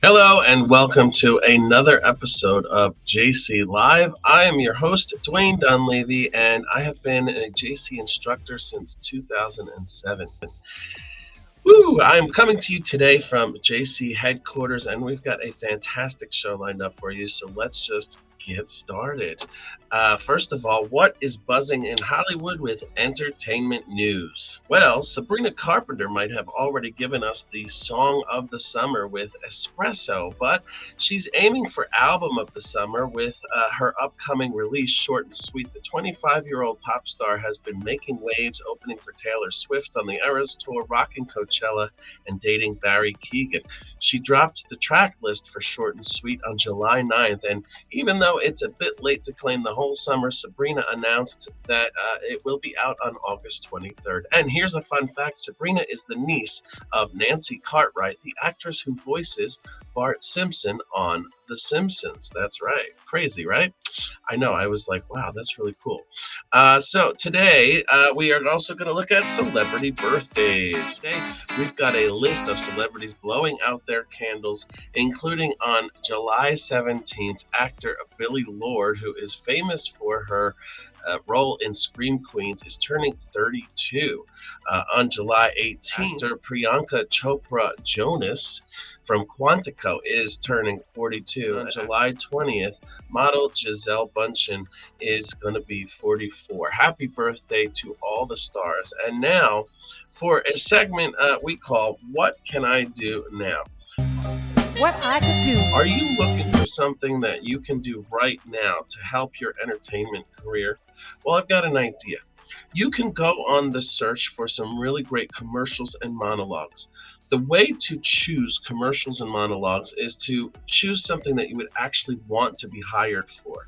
Hello and welcome to another episode of JC Live. I am your host, Dwayne Dunleavy, and I have been a JC instructor since 2007. Woo! I'm coming to you today from JC headquarters, and we've got a fantastic show lined up for you. So let's just get started. First of all, what is buzzing in Hollywood with entertainment news? Well, Sabrina Carpenter might have already given us the song of the summer with Espresso, but she's aiming for album of the summer with her upcoming release, Short and Sweet. The 25-year-old pop star has been making waves, opening for Taylor Swift on the Eras Tour, rocking Coachella, and dating Barry Keegan. She dropped the track list for Short and Sweet on July 9th, and even though it's a bit late to claim the whole summer, Sabrina announced that it will be out on August 23rd. And here's a fun fact: Sabrina is the niece of Nancy Cartwright, the actress who voices Bart Simpson on The Simpsons. That's right. Crazy, right? I know. I was like, wow, that's really cool. So today we are also going to look at celebrity birthdays. Today we've got a list of celebrities blowing out their candles, including on July 17th, actor Billy Lord, who is famous for her role in Scream Queens, is turning 32. On July 18th, actor Priyanka Chopra Jonas from Quantico is turning 42. On July 20th, model Gisele Bundchen is going to be 44. Happy birthday to all the stars. And now for a segment we call What Can I Do Now? What I could do. Are you looking for something that you can do right now to help your entertainment career? Well, I've got an idea. You can go on the search for some really great commercials and monologues. The way to choose commercials and monologues is to choose something that you would actually want to be hired for.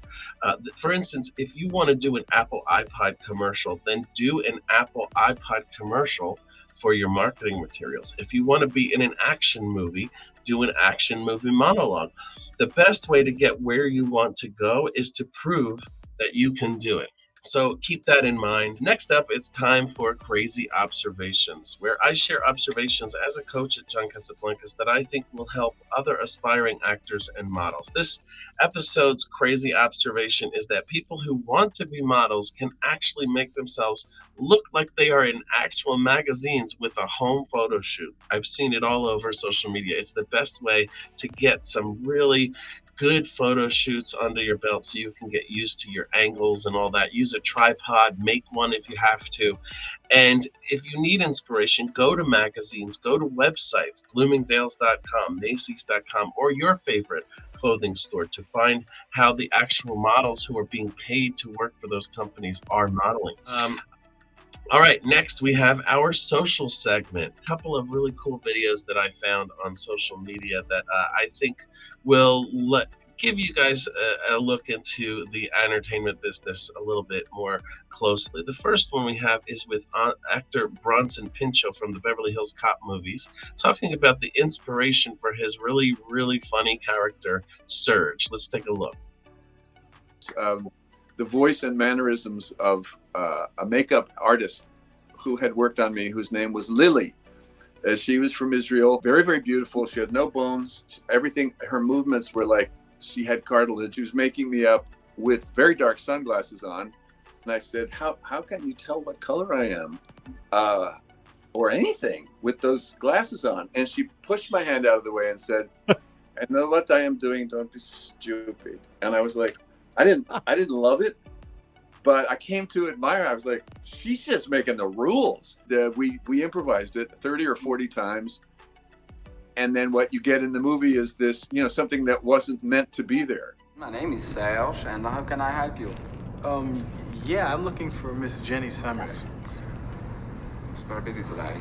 For instance, if you want to do an Apple iPod commercial, then do an Apple iPod commercial for your marketing materials. If you want to be in an action movie, do an action movie monologue. The best way to get where you want to go is to prove that you can do it. So keep that in mind. Next up, it's time for Crazy Observations, where I share observations as a coach at John Casablancas that I think will help other aspiring actors and models. This episode's crazy observation is that people who want to be models can actually make themselves look like they are in actual magazines with a home photo shoot. I've seen it all over social media. It's the best way to get some really good photo shoots under your belt so you can get used to your angles and all that. Use a tripod, make one if you have to. And if you need inspiration, go to magazines, go to websites, bloomingdales.com, Macy's.com, or your favorite clothing store to find how the actual models who are being paid to work for those companies are modeling. All right, next we have our social segment. A couple of really cool videos that I found on social media that I think will give you guys a look into the entertainment business a little bit more closely. The first one we have is with actor Bronson Pinchot from the Beverly Hills Cop movies, talking about the inspiration for his really, really funny character, Surge. Let's take a look. The voice and mannerisms of a makeup artist who had worked on me, whose name was Lily. She was from Israel, very, very beautiful. She had no bones. Everything, her movements were like she had cartilage. She was making me up with very dark sunglasses on. And I said, how can you tell what color I am or anything with those glasses on? And she pushed my hand out of the way and said, I know what I am doing. Don't be stupid. And I was like, I didn't love it, but I came to admire. I was like, she's just making the rules. We improvised it 30 or 40 times. And then what you get in the movie is this, something that wasn't meant to be there. My name is Serge, and how can I help you? Yeah, I'm looking for Miss Jenny Summers. It's very busy today.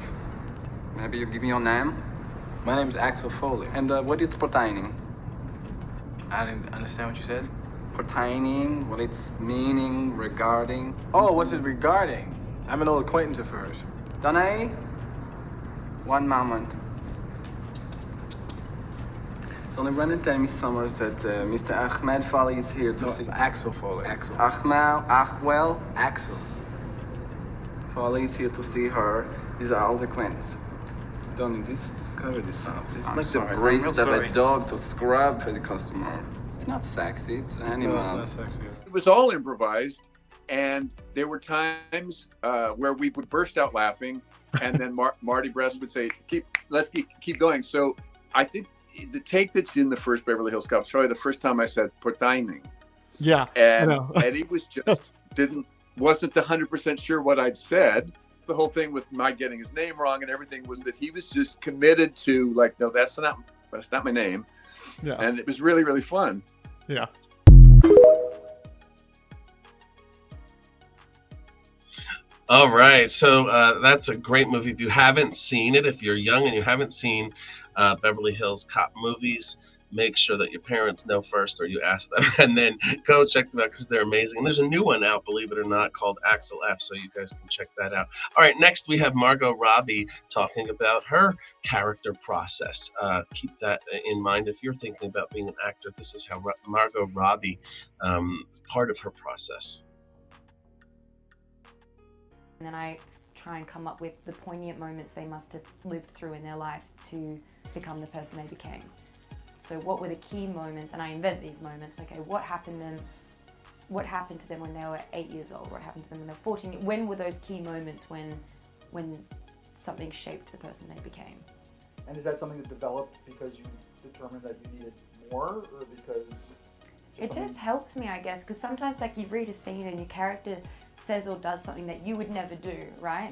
Maybe you give me your name? My name's Axel Foley. And what is pertaining? I didn't understand what you said. Pertaining, what it's meaning, regarding. Oh, what's it regarding? I'm an old acquaintance of hers. Danae, one moment. Only Brendan tell me Summers that Mr. Ahmed Foley is here to see. Axel Foley. Axel. Axel. Foley is here to see her. These are old acquaintances. Donnie, this cover this up. It's I'm like sorry, the I'm real brace of sorry. a dog to scrub for the customer. It's not sexy, it's animal. No, it's not sexy. It was all improvised, and there were times where we would burst out laughing, and then Marty Brest would say, let's keep going. So I think the take that's in the first Beverly Hills Cop, probably the first time I said "portaining," Yeah. and I know. Eddie was just wasn't 100% sure what I'd said. The whole thing with my getting his name wrong and everything was that he was just committed to, like, no, that's not my name. Yeah. And it was really, really fun. Yeah. All right, so that's a great movie. If you haven't seen it, if you're young and you haven't seen Beverly Hills Cop movies, make sure that your parents know first, or you ask them, and then go check them out because they're amazing. And there's a new one out, believe it or not, called Axel F, so you guys can check that out. All right, next we have Margot Robbie talking about her character process. Keep that in mind if you're thinking about being an actor. This is how Margot Robbie, part of her process. And then I try and come up with the poignant moments they must have lived through in their life to become the person they became. So what were the key moments, and I invent these moments. Okay, what happened to them when they were 8 years old? What happened to them when they were 14? When were those key moments when something shaped the person they became? And is that something that developed because you determined that you needed more, or because it just helps me, I guess, because sometimes, like, you read a scene and your character says or does something that you would never do, right?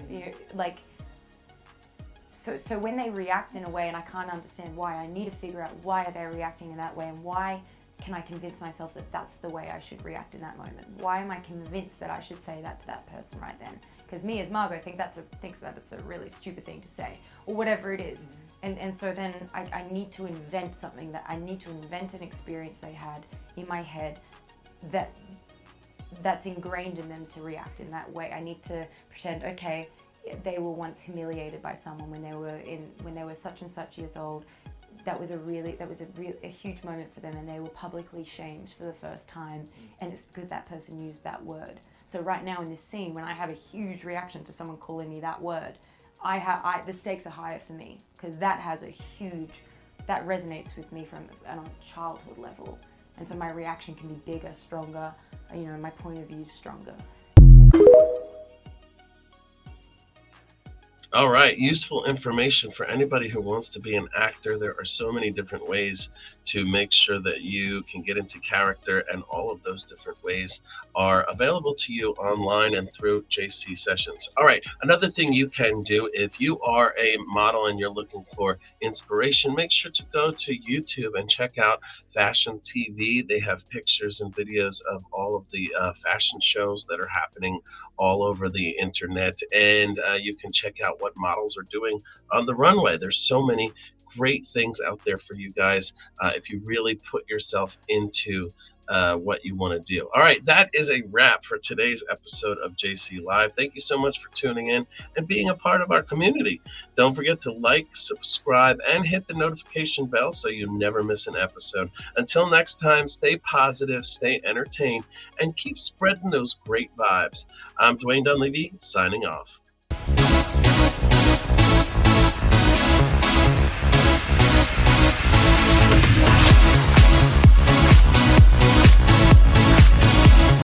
So when they react in a way and I can't understand why, I need to figure out why are they reacting in that way, and why can I convince myself that that's the way I should react in that moment? Why am I convinced that I should say that to that person right then? Because me as Margot thinks that it's a really stupid thing to say, or whatever it is. And so then I need to invent something, that I need to invent an experience they had in my head that's ingrained in them to react in that way. I need to pretend, okay, they were once humiliated by someone when they were such and such years old. That was a huge moment for them, and they were publicly shamed for the first time, and it's because that person used that word. So right now in this scene, when I have a huge reaction to someone calling me that word, the stakes are higher for me, because that resonates with me from on a childhood level, and so my reaction can be bigger, stronger, my point of view is stronger. All right, useful information for anybody who wants to be an actor. There are so many different ways to make sure that you can get into character, and all of those different ways are available to you online and through JC Sessions. All right, another thing you can do if you are a model and you're looking for inspiration, make sure to go to YouTube and check out Fashion TV. They have pictures and videos of all of the fashion shows that are happening all over the internet, and you can check out what models are doing on the runway. There's so many great things out there for you guys if you really put yourself into what you want to do. All right, that is a wrap for today's episode of JC Live. Thank you so much for tuning in and being a part of our community. Don't forget to like, subscribe, and hit the notification bell so you never miss an episode. Until next time, stay positive, stay entertained, and keep spreading those great vibes. I'm Dwayne Dunleavy, signing off.